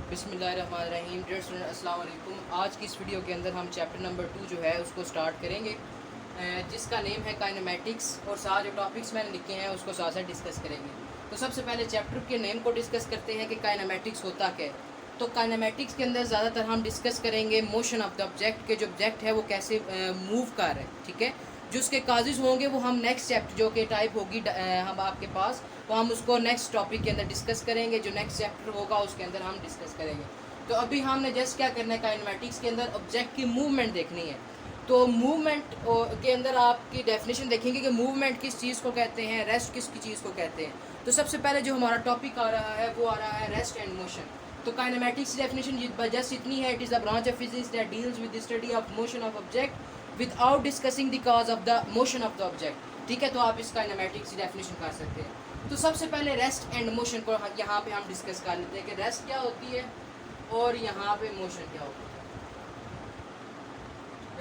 बिस्मिल्लाहिर्रहमानिर्रहीम। Dear student अस्सलाम वालेकुम। आज की इस वीडियो के अंदर हम चैप्टर नंबर 2 जो है उसको स्टार्ट करेंगे, जिसका नेम है काइनेमेटिक्स, और साथ जो टॉपिक्स मैंने लिखे हैं उसको साथ साथ डिस्कस करेंगे। तो सबसे पहले चैप्टर के नेम को डिस्कस करते हैं कि काइनेमेटिक्स होता क्या है। तो काइनेमेटिक्स के अंदर ज़्यादातर हम डिस्कस करेंगे मोशन ऑफ द ऑब्जेक्ट, के जो ऑब्जेक्ट है वो कैसे मूव कर रहे हैं, ठीक है। जो उसके काजेज़ होंगे वो हम नेक्स्ट चैप्टर जो कि टाइप होगी हम आपके पास, तो हम उसको नेक्स्ट टॉपिक के अंदर डिस्कस करेंगे। जो नेक्स्ट चैप्टर होगा उसके अंदर हम डिस्कस करेंगे। तो अभी हमने जस्ट क्या करना है, काइनेमेटिक्स के अंदर ऑब्जेक्ट की मूवमेंट देखनी है। तो मूवमेंट के अंदर आपकी डेफिनेशन देखेंगे कि मूवमेंट किस चीज़ को कहते हैं, रेस्ट किस चीज़ को कहते हैं। तो सबसे पहले जो हमारा टॉपिक आ रहा है वो आ रहा है रेस्ट एंड मोशन। तो काइनेमेटिक्स की डेफिनेशन जस्ट इतनी है, it is the branch of physics that deals with the study of motion of object without discussing the cause of the motion of the object, ठीक है। तो आप इस kinematics की डेफिनेशन कर सकते हैं। तो सबसे पहले रेस्ट एंड मोशन को यहाँ पे हम डिस्कस कर लेते हैं कि रेस्ट क्या होती है और यहाँ पे मोशन क्या होती है।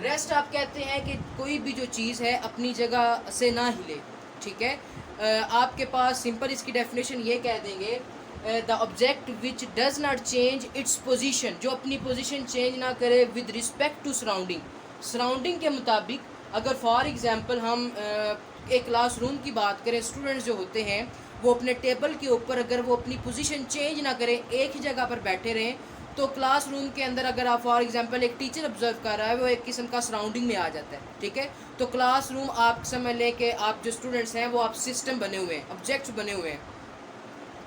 रेस्ट आप कहते हैं कि कोई भी जो चीज़ है अपनी जगह से ना हिले, ठीक है। आपके पास सिंपल इसकी डेफिनेशन ये कह देंगे, the object which does not change its position, जो अपनी पोजीशन चेंज ना करे with respect to surrounding, surrounding के मुताबिक। अगर फॉर एग्जांपल हम एक क्लासरूम की बात करें, स्टूडेंट्स जो होते हैं वो अपने टेबल के ऊपर अगर वो अपनी पोजीशन चेंज ना करें, एक ही जगह पर बैठे रहें, तो क्लासरूम के अंदर अगर आप फॉर एग्जांपल एक टीचर ऑब्जर्व कर रहा है वो एक किस्म का सराउंडिंग में आ जाता है, ठीक है। तो क्लासरूम आप समझ लें कि आप जो स्टूडेंट्स हैं वो आप सिस्टम बने हुए हैं, ऑब्जेक्ट्स बने हुए हैं।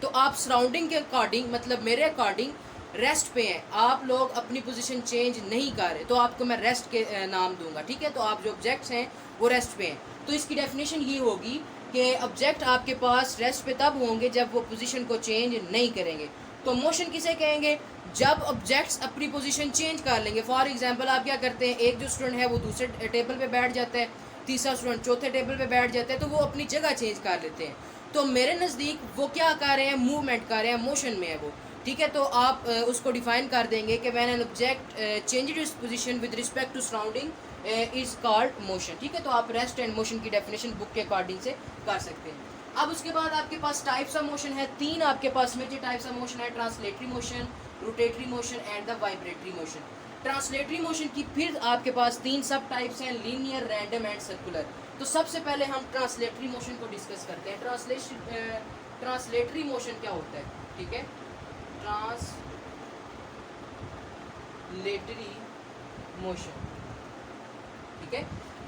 तो आप सराउंडिंग के अकॉर्डिंग, मतलब मेरे अकॉर्डिंग रेस्ट पे हैं, आप लोग अपनी पोजीशन चेंज नहीं कर रहे, तो आपको मैं रेस्ट के नाम दूंगा, ठीक है। तो आप जो ऑब्जेक्ट्स हैं वो रेस्ट पे हैं। तो इसकी डेफिनेशन ये होगी कि ऑब्जेक्ट आपके पास रेस्ट पे तब होंगे जब वो पोजीशन को चेंज नहीं करेंगे। तो मोशन किसे कहेंगे, जब ऑब्जेक्ट्स अपनी पोजीशन चेंज कर लेंगे। फॉर एग्जांपल आप क्या करते हैं, एक जो स्टूडेंट है वो दूसरे टेबल पे बैठ जाता है, तीसरा स्टूडेंट चौथे टेबल पे बैठ जाता है, तो वो अपनी जगह चेंज कर लेते हैं। तो मेरे नज़दीक वो क्या कर रहे हैं, मूवमेंट कर रहे हैं, मोशन में है वो, ठीक है। तो आप उसको डिफाइन कर देंगे कि when an object change its position with respect to surrounding is called motion, ठीक है। तो आप रेस्ट एंड मोशन की डेफिनेशन बुक के अकॉर्डिंग से कर सकते हैं। अब उसके बाद आपके पास टाइप्स ऑफ मोशन है, तीन आपके पास मेजर टाइप्स ऑफ मोशन है, translatory motion, rotatory motion and the vibratory motion. Translatory motion की फिर आपके पास तीन सब टाइप्स हैं, लीनियर, रैंडम एंड सर्कुलर। तो सबसे पहले हम ट्रांसलेटरी मोशन को डिस्कस करते हैं। ट्रांसलेटरी मोशन क्या होता है, ठीक है। ट्रांसलेटरी मोशन, ठीक है।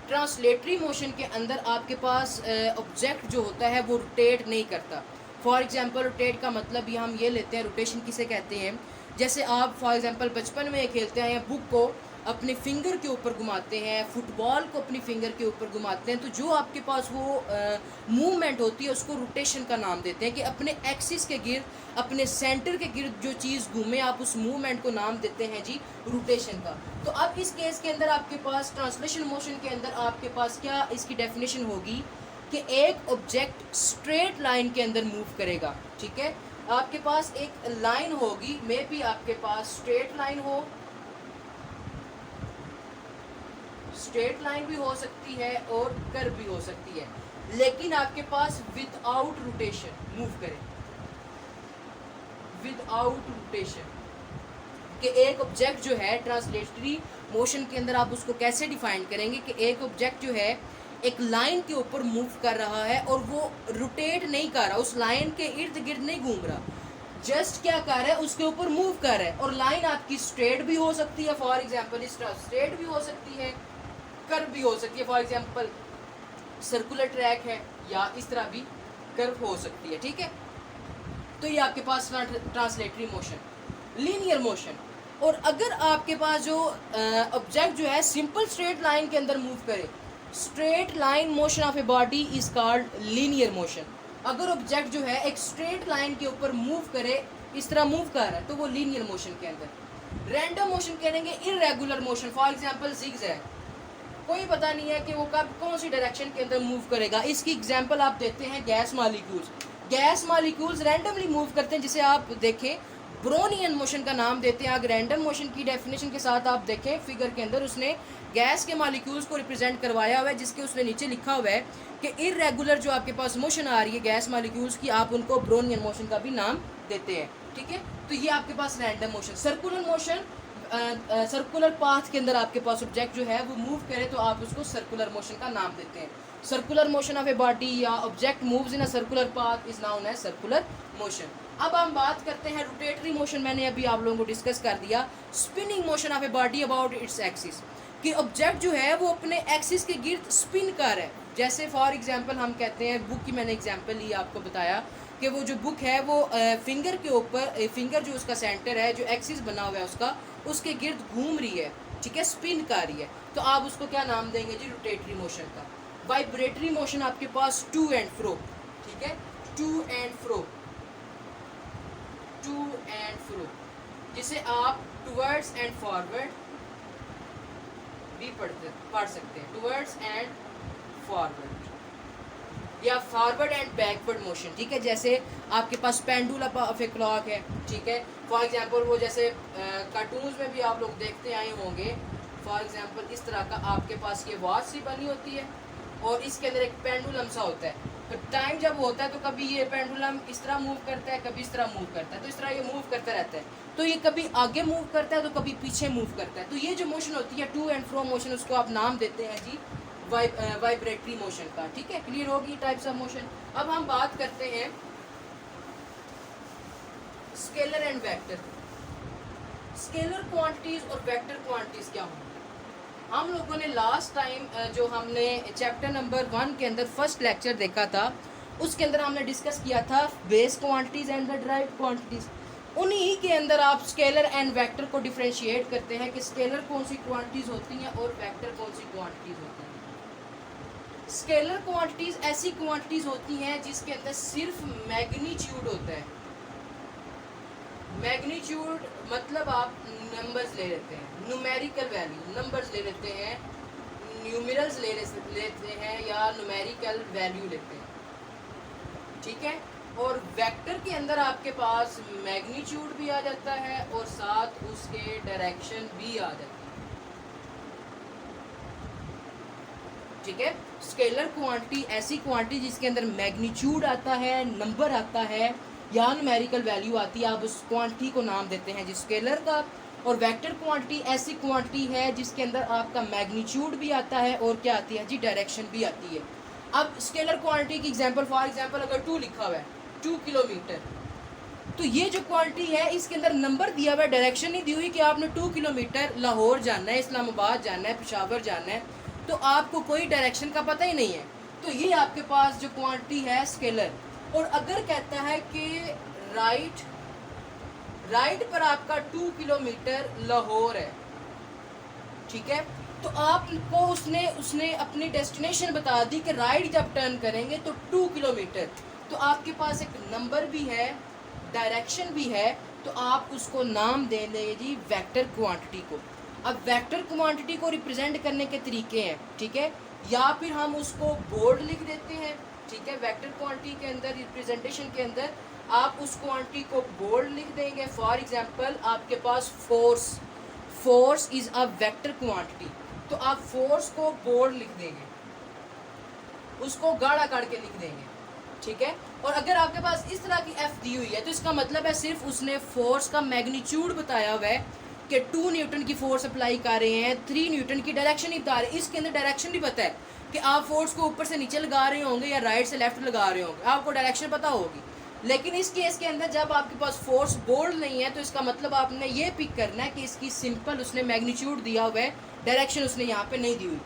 ट्रांसलेटरी मोशन के अंदर आपके पास ऑब्जेक्ट जो होता है वो रोटेट नहीं करता। फॉर एग्जांपल रोटेट का मतलब ये हम ये लेते हैं, रोटेशन किसे कहते हैं, जैसे आप फॉर एग्जांपल बचपन में खेलते हैं या बुक को अपने फिंगर के ऊपर घुमाते हैं, फुटबॉल को अपनी फिंगर के ऊपर घुमाते हैं, तो जो आपके पास वो मूवमेंट होती है उसको रोटेशन का नाम देते हैं। कि अपने एक्सिस के गिर्द, अपने सेंटर के गिर्द जो चीज़ घूमे, आप उस मूवमेंट को नाम देते हैं जी रोटेशन का। तो अब इस केस के अंदर आपके पास ट्रांसलेशन मोशन के अंदर आपके पास क्या इसकी डेफिनेशन होगी कि एक ऑब्जेक्ट स्ट्रेट लाइन के अंदर मूव करेगा, ठीक है। आपके पास एक लाइन होगी, मे बी आपके पास स्ट्रेट लाइन हो, स्ट्रेट लाइन भी हो सकती है और कर्व भी हो सकती है, लेकिन आपके पास विदाउट रोटेशन मूव करे, विदाउट रोटेशन। कि एक ऑब्जेक्ट जो है ट्रांसलेटरी मोशन के अंदर आप उसको कैसे डिफाइन करेंगे कि एक ऑब्जेक्ट जो है एक लाइन के ऊपर मूव कर रहा है और वो रोटेट नहीं कर रहा, उस लाइन के इर्द गिर्द नहीं घूम रहा, जस्ट क्या कर रहा है उसके ऊपर मूव कर रहा है। और लाइन आपकी स्ट्रेट भी हो सकती है, फॉर एग्जांपल इस तरह स्ट्रेट भी हो सकती है, कर्व भी हो सकती है, फॉर एग्जांपल सर्कुलर ट्रैक है, या इस तरह भी कर्व हो सकती है, ठीक है। तो ये आपके पास ट्रांसलेटरी मोशन। लीनियर मोशन, और अगर आपके पास जो ऑब्जेक्ट जो है सिंपल स्ट्रेट लाइन के अंदर मूव करे, straight line motion of a body is called linear motion. अगर ऑब्जेक्ट जो है एक स्ट्रेट लाइन के ऊपर मूव करे, इस तरह मूव कर रहा है, तो वो लीनियर मोशन के अंदर। रैंडम मोशन कहेंगे irregular motion, for example zigzag, कोई पता नहीं है कि वो कब कौन सी डायरेक्शन के अंदर मूव करेगा। इसकी एग्जांपल आप देते हैं gas molecules. Gas molecules randomly move करते हैं, जिसे आप देखें ब्रोनियन मोशन का नाम देते हैं। अगर रैंडम मोशन की डेफिनेशन के साथ आप देखें फिगर के अंदर, उसने गैस के मॉलिक्यूल्स को रिप्रेजेंट करवाया हुआ है, जिसके उसने नीचे लिखा हुआ है कि इर्रेगुलर जो आपके पास मोशन आ रही है गैस मॉलिक्यूल्स की, आप उनको ब्रोनियन मोशन का भी नाम देते हैं। ठीक है, तो ये आपके पास random motion. Circular motion, circular path के अंदर आपके पास ऑब्जेक्ट जो है वो मूव करे तो आप उसको सर्कुलर मोशन का नाम देते हैं। Circular motion of a body या object moves in a circular path is known as circular motion. अब हम बात करते हैं रोटेटरी मोशन। मैंने अभी आप लोगों को डिस्कस कर दिया। Spinning motion of a body about its axis, कि ऑब्जेक्ट जो है वो अपने एक्सिस के गिर्द स्पिन कर है। जैसे फॉर एग्जांपल हम कहते हैं, बुक की मैंने एग्जांपल ही आपको बताया कि वो जो बुक है वो फिंगर के ऊपर, फिंगर जो उसका सेंटर है, जो एक्सिस बना हुआ है उसका, उसके गिर्द घूम रही है। ठीक है, स्पिन कर रही है, तो आप उसको क्या नाम देंगे जी? रोटेटरी मोशन का। वाइब्रेटरी मोशन आपके पास टू एंड फ्रो। ठीक है, to and fro, to and fro, जिसे आप टुवर्ड्स एंड फॉरवर्ड भी पढ़ सकते हैं। टुवर्ड्स एंड फॉरवर्ड या फॉरवर्ड एंड बैकवर्ड मोशन। ठीक है, जैसे आपके पास पेंडुलम ऑफ ए क्लॉक है। ठीक है, फॉर एग्जांपल वो जैसे कार्टून्स में भी आप लोग देखते आए होंगे। फॉर एग्जांपल इस तरह का आपके पास ये वॉच सी बनी होती है और इसके अंदर एक पेंडुलम सा होता है। तो टाइम जब होता है तो कभी ये पेंडुलम इस तरह मूव करता है, कभी इस तरह मूव करता है, तो इस तरह ये मूव करता रहता है। तो ये कभी आगे मूव करता है तो कभी पीछे मूव करता है। तो ये जो मोशन होती है टू एंड फ्रो मोशन, उसको आप नाम देते हैं जी वाइब्रेटरी मोशन का। ठीक है, क्लियर होगी टाइप्स ऑफ मोशन। अब हम बात करते हैं scalar and vector. Scalar quantities और वेक्टर क्वांटिटीज क्या होंगी? हम लोगों ने लास्ट टाइम जो हमने चैप्टर नंबर 1 के अंदर फर्स्ट लेक्चर देखा था, उसके अंदर हमने डिस्कस किया था base quantities and the derived quantities. उन्हीं के अंदर आप स्केलर एंड वेक्टर को डिफरेंशिएट करते हैं कि स्केलर कौन सी क्वांटिटीज होती हैं और वेक्टर कौन सी क्वांटिटीज होती हैं। स्केलर क्वांटिटीज ऐसी क्वांटिटीज होती हैं जिसके अंदर सिर्फ मैग्नीट्यूड होता है। मैग्नीट्यूड मतलब आप नंबर्स ले लेते हैं, न्यूमेरिकल वैल्यू, नंबर्स ले लेते हैं, न्यूमरल्स लेते हैं या न्यूमेरिकल वैल्यू लेते हैं। ठीक है, और वेक्टर के अंदर आपके पास मैग्नीट्यूड भी आ जाता है और साथ उसके डायरेक्शन भी आ जाती है। ठीक है, स्केलर क्वांटिटी ऐसी क्वांटिटी जिसके अंदर मैग्नीट्यूड आता है, नंबर आता है या न्यूमेरिकल वैल्यू आती है, आप उस क्वांटिटी को नाम देते हैं जी स्केलर का। और वेक्टर क्वांटिटी ऐसी क्वांटिटी है जिसके अंदर आपका मैग्नीट्यूड भी आता है और क्या आती है जी? डायरेक्शन भी आती है। अब स्केलर क्वांटिटी की एग्जांपल, फॉर एग्जांपल अगर 2 लिखा हुआ है, 2 किलोमीटर, तो ये जो क्वांटिटी है इसके अंदर नंबर दिया हुआ है, डायरेक्शन नहीं दी हुई कि आपने 2 किलोमीटर लाहौर जाना है, इस्लामाबाद जाना है, पेशावर जाना है, तो आपको कोई डायरेक्शन का पता ही नहीं है। तो ये आपके पास जो क्वांटिटी है स्केलर। और अगर कहता है कि राइट पर आपका 2 किलोमीटर लाहौर है, ठीक है, तो आपको उसने अपनी डेस्टिनेशन बता दी कि राइट जब टर्न करेंगे तो 2 किलोमीटर, तो आपके पास एक नंबर भी है, डायरेक्शन भी है, तो आप उसको नाम दे देंगे जी वेक्टर क्वांटिटी को। अब वेक्टर क्वांटिटी को रिप्रेजेंट करने के तरीके हैं। ठीक है, या फिर हम उसको बोर्ड लिख देते हैं। ठीक है, वेक्टर क्वांटिटी के अंदर रिप्रेजेंटेशन के अंदर आप उस क्वांटिटी को बोल्ड लिख देंगे। फॉर एग्जांपल आपके पास force is a vector quantity, तो आप फोर्स को बोल्ड लिख देंगे, उसको गाढ़ा करके लिख देंगे। ठीक है, और अगर आपके पास इस तरह की एफ दी हुई है तो इसका मतलब है सिर्फ उसने फोर्स का मैग्नीट्यूड बताया हुआ है कि 2 न्यूटन की फोर्स अप्लाई कर रहे हैं, 3 न्यूटन की डायरेक्शन ही बता रहे हैं। इसके अंदर डायरेक्शन भी पता है कि आप फोर्स को ऊपर से नीचे लगा रहे होंगे या राइट से लेफ्ट लगा रहे होंगे, आपको डायरेक्शन पता होगी। लेकिन इस केस के अंदर जब आपके पास फोर्स बोल्ड नहीं है तो इसका मतलब आपने ये पिक करना है कि इसकी सिंपल उसने मैग्नीट्यूड दिया हुआ है, डायरेक्शन उसने यहाँ पे नहीं दी हुई।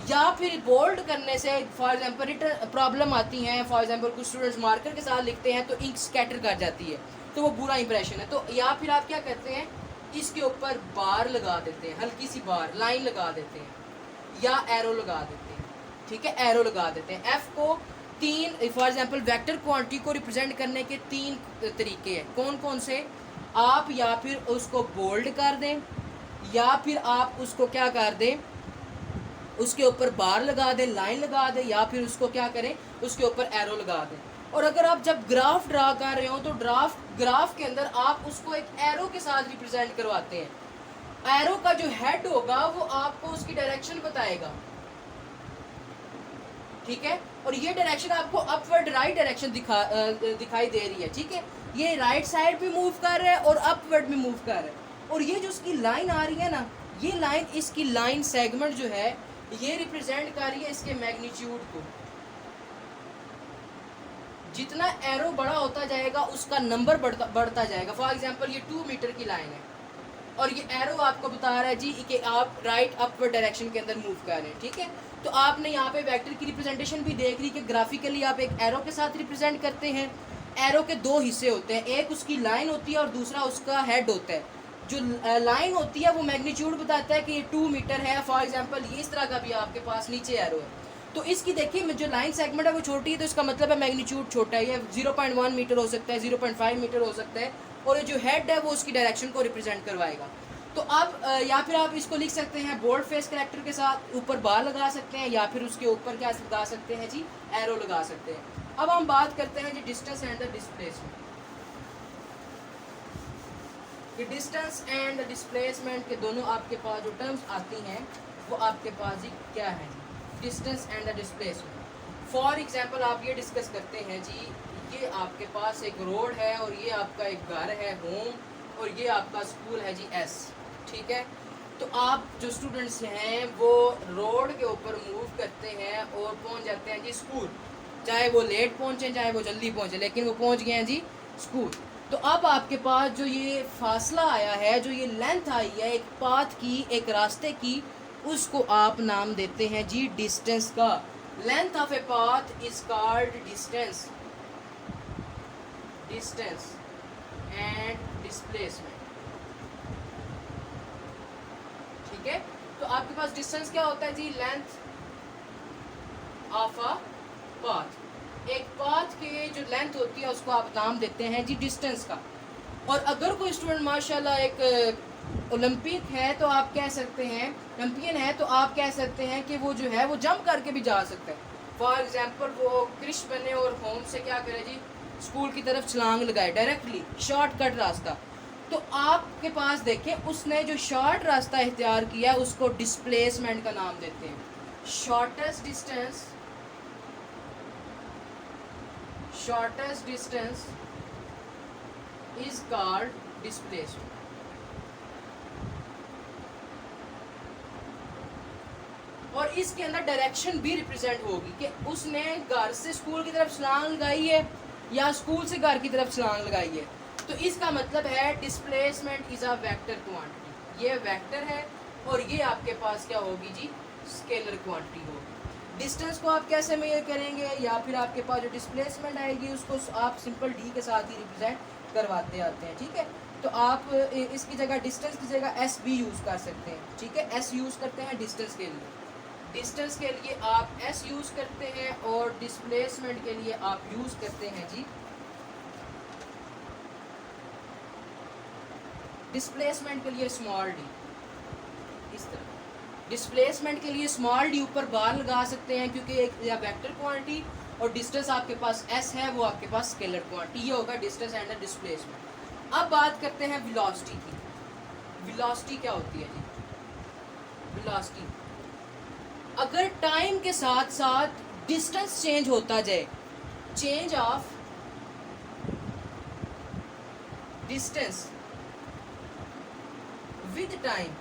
या फिर बोल्ड करने से फॉर एग्जांपल रिटर्न प्रॉब्लम आती हैं, फॉर एग्जांपल कुछ स्टूडेंट्स मार्कर के साथ लिखते हैं तो इंक स्कैटर कर जाती है, तो वो बुरा इंप्रेशन है। तो या फिर आप क्या करते हैं, इसके ऊपर बार लगा देते हैं, हल्की सी बार लाइन लगा देते हैं या एरो लगा देते हैं। ठीक है, एरो लगा देते हैं। एफ को 3 फॉर एग्जांपल वेक्टर क्वांटिटी को रिप्रेजेंट करने के 3 तरीके हैं। कौन कौन से? आप या फिर उसको बोल्ड कर दें, या फिर आप उसको क्या कर दें, उसके ऊपर बार लगा दें, लाइन लगा दें, या फिर उसको क्या करें, उसके ऊपर एरो लगा दें। और अगर आप जब ग्राफ ड्रा कर रहे हो तो ग्राफ के अंदर आप उसको एक एरो के साथ रिप्रेजेंट करवाते हैं। एरो का जो हेड होगा वो आपको उसकी डायरेक्शन बताएगा, ठीक है। और ये डायरेक्शन आपको अपवर्ड राइट डायरेक्शन दिखाई दे रही है, ठीक है। ये राइट साइड भी मूव कर रहा है और अपवर्ड भी मूव कर रहा है। और ये जो उसकी लाइन आ रही है ना, ये लाइन, इसकी लाइन सेगमेंट जो है ये रिप्रेजेंट कर रही है इसके मैग्नीट्यूड को। जितना एरो बड़ा होता जाएगा उसका नंबर बढ़ता जाएगा। फॉर एग्जांपल ये 2 मीटर की लाइन है और ये एरो आपको बता रहा है जी कि आप राइट अपवर्ड डायरेक्शन के अंदर मूव कर रहे हैं, ठीक है। तो आपने यहाँ पे वेक्टर की रिप्रेजेंटेशन भी देख ली कि ग्राफिकली आप एक एरो के साथ रिप्रेजेंट करते हैं। एरो के दो हिस्से होते हैं, एक उसकी लाइन होती है और दूसरा उसका हेड होता है। जो लाइन होती है वो मैग्नीट्यूड बताता है कि ये 2 मीटर है। फॉर एग्जांपल ये इस तरह का भी आपके पास नीचे एरो है, तो इसकी देखिए जो लाइन सेगमेंट है वो छोटी है, तो इसका मतलब है मैग्नीट्यूड छोटा है। ये 0.1 मीटर हो सकता है, 0.5 मीटर हो सकता है। और ये जो हेड है वो उसकी डायरेक्शन को रिप्रेजेंट करवाएगा। तो अब या फिर आप इसको लिख सकते हैं बोल्ड फेस कैरेक्टर के साथ, ऊपर बार लगा सकते हैं, या फिर उसके ऊपर क्या लगा सकते हैं जी, एरो लगा सकते हैं। अब हम बात करते हैं जी डिस्टेंस एंड द डिस्प्लेसमेंट। कि डिस्टेंस एंड द डिस्प्लेसमेंट के दोनों आपके पास जो टर्म्स आती हैं वो आपके पास ही क्या है, distance and the displacement. For example आप ये डिस्कस करते हैं जी, ये आपके पास एक रोड है और ये आपका एक घर है होम, और ये आपका स्कूल है जी एस, ठीक है। तो आप जो स्टूडेंट्स हैं वो रोड के ऊपर मूव करते हैं और पहुंच जाते हैं जी स्कूल, चाहे वो लेट पहुंचे चाहे वो जल्दी पहुंचे, लेकिन वो पहुंच गए हैं जी स्कूल। तो अब आपके पास जो ये फासला आया है, जो ये लेंथ आई है एक पाथ की, एक रास्ते की, उसको आप नाम देते हैं जी डिस्टेंस का। Length of a path is called distance, distance and displacement, ठीक है। तो आपके पास डिस्टेंस क्या होता है जी, लेंथ ऑफ अ पाथ। एक पाथ के जो लेंथ होती है उसको आप नाम देते हैं जी डिस्टेंस का। और अगर कोई स्टूडेंट माशाल्लाह एक ओलंपिक है तो आप कह सकते हैं, ओलंपियन है तो आप कह सकते हैं कि वो जो है वो जंप करके भी जा सकता है। फॉर एग्जांपल वो क्रिश बने और होम से क्या करे जी, स्कूल की तरफ छलांग लगाए, डायरेक्टली शॉर्टकट रास्ता। तो आपके पास देखें उसने जो शॉर्ट रास्ता इख्तियार किया है उसको डिस्प्लेसमेंट का नाम देते हैं। Shortest distance, shortest distance is called displacement। और इसके अंदर डायरेक्शन भी रिप्रेजेंट होगी कि उसने घर से स्कूल की तरफ छलांग लगाई है या स्कूल से घर की तरफ छलांग लगाई है। तो इसका मतलब है displacement is a vector quantity, ये वेक्टर है और ये आपके पास क्या होगी जी, स्केलर क्वांटिटी होगी। डिस्टेंस को आप कैसे मेजर करेंगे, या फिर आपके पास जो डिस्प्लेसमेंट आएगी उसको आप सिंपल डी के साथ ही रिप्रेजेंट करवाते आते हैं, ठीक है। तो आप इसकी जगह डिस्टेंस की जगह एस भी यूज़ कर सकते हैं, ठीक है। एस यूज़ करते हैं डिस्टेंस के लिए, डिस्टेंस के लिए आप एस यूज़ करते हैं और डिस्प्लेसमेंट के लिए आप यूज़ करते हैं जी, डिस्प्लेसमेंट के लिए स्मॉल डी। इस तरह डिस्प्लेसमेंट के लिए स्मॉल डी ऊपर बार लगा सकते हैं क्योंकि एक या वेक्टर क्वांटिटी और डिस्टेंस आपके पास एस है, वो आपके पास स्केलर क्वांटिटी, ये होगा डिस्टेंस एंड डिस्प्लेसमेंट। अब बात करते हैं वेलोसिटी की। वेलोसिटी क्या होती है जी, वेलोसिटी अगर टाइम के साथ साथ डिस्टेंस चेंज होता जाए, change of distance with time,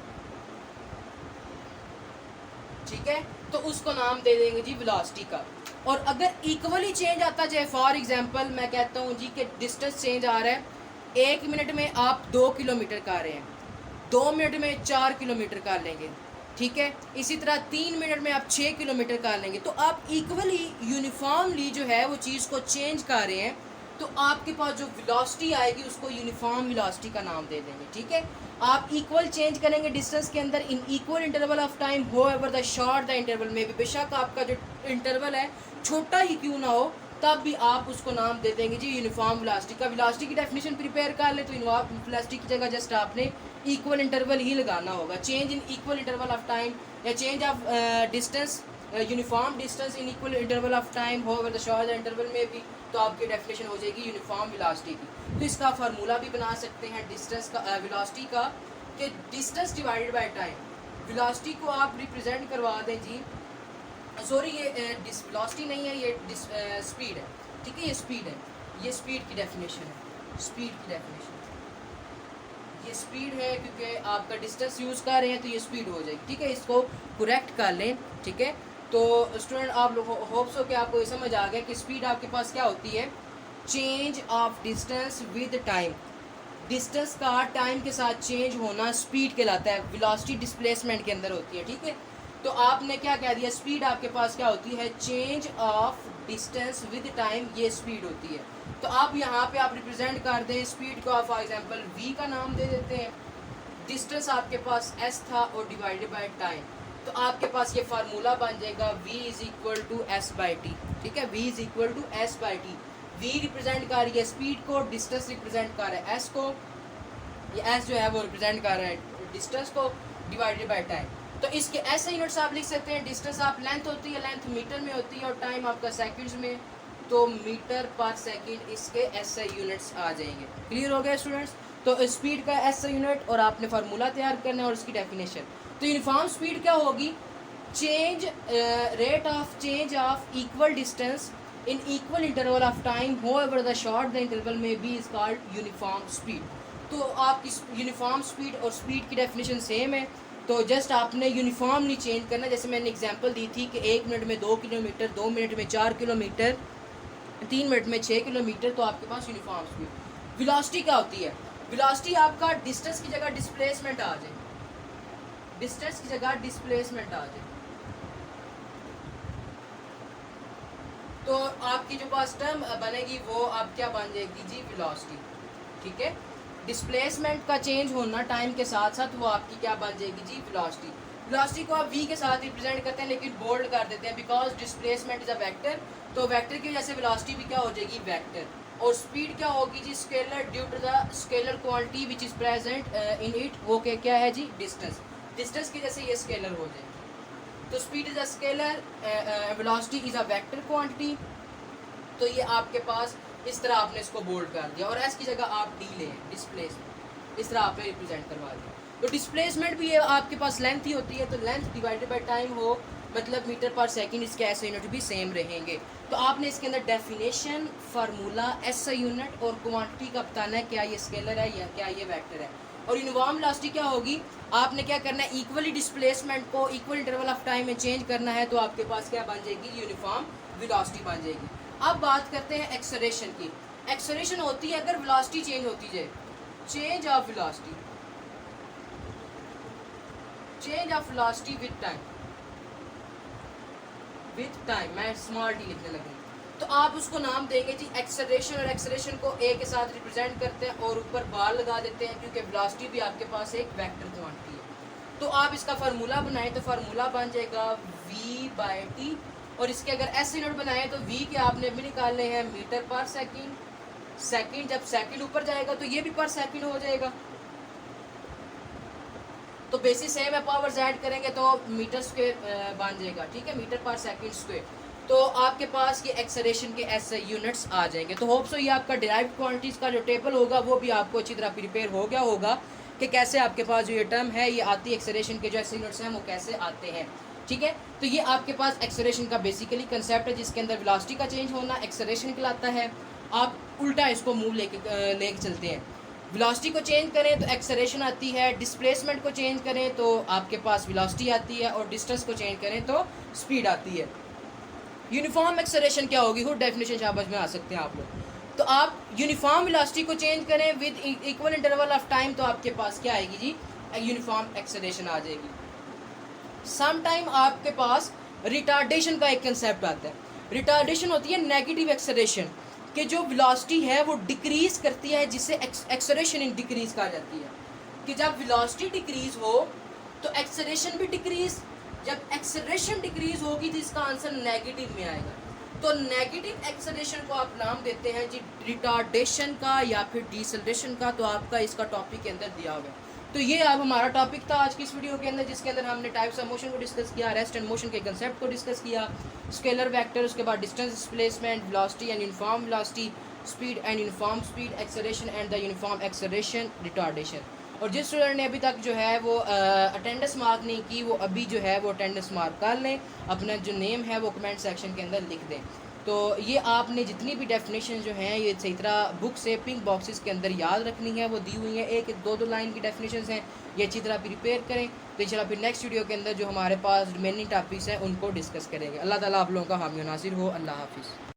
ठीक है, तो उसको नाम दे देंगे जी वेलोसिटी का। और अगर इक्वली चेंज आता जाए, फॉर एग्जांपल मैं कहता हूँ जी कि डिस्टेंस चेंज आ रहा है, 1 मिनट में आप 2 किलोमीटर का रहे हैं, 2 मिनट में 4 किलोमीटर का लेंगे, ठीक है। इसी तरह 3 मिनट में आप 6 किलोमीटर का लेंगे। तो आप इक्वली यूनिफॉर्मली जो है वो चीज़ को चेंज कर रहे हैं, तो आपके पास जो वेलोसिटी आएगी उसको यूनिफॉर्म वेलोसिटी का नाम दे देंगे, ठीक है। आप इक्वल चेंज करेंगे डिस्टेंस के अंदर in equal interval of time, however the short the interval में भी, बेशक आपका जो इंटरवल है छोटा ही क्यों ना हो, तब भी आप उसको नाम दे देंगे जी यूनिफॉर्म वेलोसिटी का। वेलोसिटी की डेफिनेशन प्रिपेयर कर ले तो यूनिफॉर्म वेलोसिटी की जगह जस्ट आपने इक्वल इंटरवल ही लगाना होगा। Change in equal interval of time या change of distance, uniform distance in equal interval of time, however the short the interval में भी, तो आपकी डेफिनेशन हो जाएगी यूनिफॉर्म वेलोसिटी की। तो इसका फार्मूला भी बना सकते हैं डिस्टेंस का, वेलोसिटी का, कि distance divided by time. Velocity को आप रिप्रेजेंट करवा दें जी, सॉरी ये वेलोसिटी नहीं है, ये स्पीड है, ठीक है, ये स्पीड है, ये स्पीड की डेफिनेशन है, स्पीड की डेफिनेशन ये स्पीड है, क्योंकि आपका डिस्टेंस यूज़ कर रहे हैं तो ये स्पीड हो जाएगी, ठीक है, इसको करेक्ट कर लें, ठीक है। तो स्टूडेंट आप लोग होप्स हो कि आपको ये समझ आ गया कि स्पीड आपके पास क्या होती है, change of distance with time. Distance का टाइम के साथ चेंज होना स्पीड कहलाता है, वेलोसिटी डिस्प्लेसमेंट के अंदर होती है, ठीक है। तो आपने क्या कह दिया, स्पीड आपके पास क्या होती है, change of distance with time, ये स्पीड होती है। तो आप यहाँ पे आप रिप्रेजेंट कर दें स्पीड को, आप फॉर एग्जांपल v का नाम दे देते हैं, डिस्टेंस आपके पास s था और डिवाइडेड बाय टाइम, तो आपके पास ये फार्मूला बन जाएगा v is equal to S by T, ठीक है, v is equal to S by T. v represent कर रही है स्पीड को, डिस्टेंस रिप्रेजेंट कर रहा है s को, ये s जो है वो रिप्रेजेंट कर रहा है डिस्टेंस को डिवाइडेड बाय टाइम। तो इसके ऐसे यूनिट्स आप लिख सकते हैं, डिस्टेंस आप लेंथ होती है, लेंथ मीटर में होती है, और टाइम आपका सेकंड्स में, तो मीटर पर सेकंड इसके ऐसे यूनिट्स आ जाएंगे। क्लियर हो गया स्टूडेंट्स। तो स्पीड का ऐसा यूनिट और आपने फार्मूला तैयार करना है और इसकी डेफिनेशन। तो यूनिफॉर्म स्पीड क्या होगी, change rate of change of equal distance in equal interval of time, however the short the interval में be is called uniform speed. तो आपकी यूनिफॉर्म स्पीड और स्पीड की डेफिनेशन सेम है, तो जस्ट आपने यूनिफॉर्म नहीं चेंज करना। जैसे मैंने एग्जांपल दी थी कि 1 मिनट में 2 किलोमीटर, 2 मिनट में 4 किलोमीटर, 3 मिनट में 6 किलोमीटर, तो आपके पास यूनिफॉर्म स्पीड। वेलोसिटी क्या होती है, वेलोसिटी आपका डिस्टेंस की जगह डिस्प्लेसमेंट आ जाए, डिस्टेंस की जगह डिस्प्लेसमेंट आ जाए, तो आपकी जो पास टर्म बनेगी वो आप क्या बन जाएगी जी, वेलोसिटी, ठीक है। डिस्प्लेसमेंट का चेंज होना टाइम के साथ साथ वो आपकी क्या बन जाएगी जी, वेलोसिटी। वेलोसिटी को आप v के साथ रिप्रेजेंट करते हैं, लेकिन बोल्ड कर देते हैं, because displacement is a vector, तो वेक्टर की वजह से वेलोसिटी भी क्या हो जाएगी, वेक्टर। और स्पीड क्या होगी जी, scalar, due to the scalar quantity which is present in it, वो क्या है जी, डिस्टेंस। डिस्टेंस की वजह से ये स्केलर हो जाएगी। तो speed is a scalar, velocity is a vector quantity. तो ये आपके पास इस तरह आपने इसको बोल्ड कर दिया, और एस की जगह आप डी ले, डिस्प्लेसमेंट, इस तरह आपने रिप्रेजेंट करवा दिया। तो डिस्प्लेसमेंट भी ये आपके पास लेंथ ही होती है, तो लेंथ डिवाइडेड बाय टाइम हो, मतलब मीटर पर सेकंड, इसके ऐसे यूनिट भी सेम रहेंगे। तो आपने इसके अंदर डेफिनेशन, फार्मूला, एसआई यूनिट और क्वांटिटी का बताना है, क्या ये स्केलर है या क्या ये वेक्टर है। और यूनिफॉर्म वेलोसिटी क्या होगी, आपने क्या करना है, इक्वली डिस्प्लेसमेंट को इक्वल इंटरवल ऑफ टाइम में चेंज करना है, तो आपके पास क्या बन जाएगी, यूनिफॉर्म वेलोसिटी बन जाएगी। अब बात करते हैं एक्सेलरेशन की। एक्सेलरेशन होती है अगर वेलोसिटी चेंज होती जाए, change of velocity, change of velocity with time, with time, मैं स्मॉल टी लिखने लगी, तो आप उसको नाम देंगे जी एक्सेलरेशन, और एक्सेलरेशन को ए के साथ रिप्रेजेंट करते हैं और ऊपर बार लगा देते हैं, क्योंकि वेलोसिटी भी आपके पास एक वेक्टर क्वांटिटी है। तो आप इसका फार्मूला बनाएं, तो फार्मूला बन जाएगा v बाई टी, और इसके अगर एस यूनिट बनाए तो v के आपने भी निकालने हैं मीटर पर सेकंड, सेकंड जब सेकंड ऊपर जाएगा तो ये भी पर सेकंड हो जाएगा, तो बेसिस सेम है, पावर्स ऐड करेंगे तो मीटर स्क्वायर बन जाएगा, ठीक है, मीटर पर सेकंड स्क्वायर। तो आपके पास ये एक्सेलरेशन के ऐसे यूनिट्स आ जाएंगे। तो होप सो ये आपका डिराइव्ड क्वांटिटीज़ का जो टेबल होगा वो भी आपको अच्छी तरह प्रिपेयर हो गया होगा कि कैसे आपके पास जो ये टर्म है ये आती है, एक्सेलरेशन के जो ऐसे यूनिट्स हैं वो कैसे आते हैं, ठीक है। तो ये आपके पास एक्सेलरेशन का बेसिकली कंसेप्ट है, जिसके अंदर वेलोसिटी का चेंज होना एक्सेलरेशन कहलाता है। आप उल्टा इसको मूव लेके चलते हैं, वेलोसिटी को चेंज करें तो एक्सेलरेशन आती है, डिस्प्लेसमेंट को चेंज करें तो आपके पास वेलोसिटी आती है, और डिस्टेंस को चेंज करें तो स्पीड आती है। यूनिफॉर्म एक्सेलरेशन क्या होगी, खुद डेफिनेशन शाबाश में आ सकते हैं आप लोग। तो आप यूनिफॉर्म वेलोसिटी को चेंज करें with equal interval of time, तो आपके पास क्या आएगी जी, यूनिफॉर्म एक्सेलरेशन आ जाएगी। सम टाइम आपके पास रिटार्डेशन का एक कंसेप्ट आता है। रिटार्डेशन होती है नेगेटिव एक्सेलरेशन, कि जो वेलोसिटी है वो डिक्रीज करती है, जिससे एक्सेलरेशन इन डिक्रीज कहा जाती है, कि जब वेलोसिटी डिक्रीज हो तो एक्सेलरेशन भी डिक्रीज, जब एक्सेलरेशन डिक्रीज होगी तो इसका आंसर नेगेटिव में आएगा। तो नेगेटिव एक्सेलरेशन को आप नाम देते हैं जी रिटार्डेशन का या फिर डिसेलरेशन का, तो आपका इसका टॉपिक के अंदर दिया हुआ है। तो ये अब हमारा टॉपिक था आज की इस वीडियो के अंदर, जिसके अंदर हमने टाइप्स ऑफ मोशन को डिस्कस किया, रेस्ट एंड मोशन के कंसेप्ट को डिस्कस किया, स्केलर वेक्टर, उसके बाद distance displacement, velocity and uniform velocity, speed and uniform speed, acceleration and the uniform acceleration, retardation. और जिस स्टूडेंट ने अभी तक जो है वो अटेंडेंस मार्क नहीं की, वो अभी जो है वो अटेंडेंस मार्क कर लें, अपना जो नेम है वो कमेंट सेक्शन के अंदर लिख दें। तो ये आपने जितनी भी डेफिनेशन जो हैं ये सही तरह बुक से पिंक बॉक्सेस के अंदर याद रखनी है, वो दी हुई हैं, एक दो दो लाइन की डेफिनेशन हैं, ये अच्छी तरह प्रिपेयर करें। तो इंशाल्लाह फिर नेक्स्ट वीडियो के अंदर जो हमारे पास रिमेनिंग टॉपिक्स हैं उनको डिस्कस करेंगे। अल्लाह ताला आप लोगों का हामी नासिर हो। अल्लाह हाफिज़।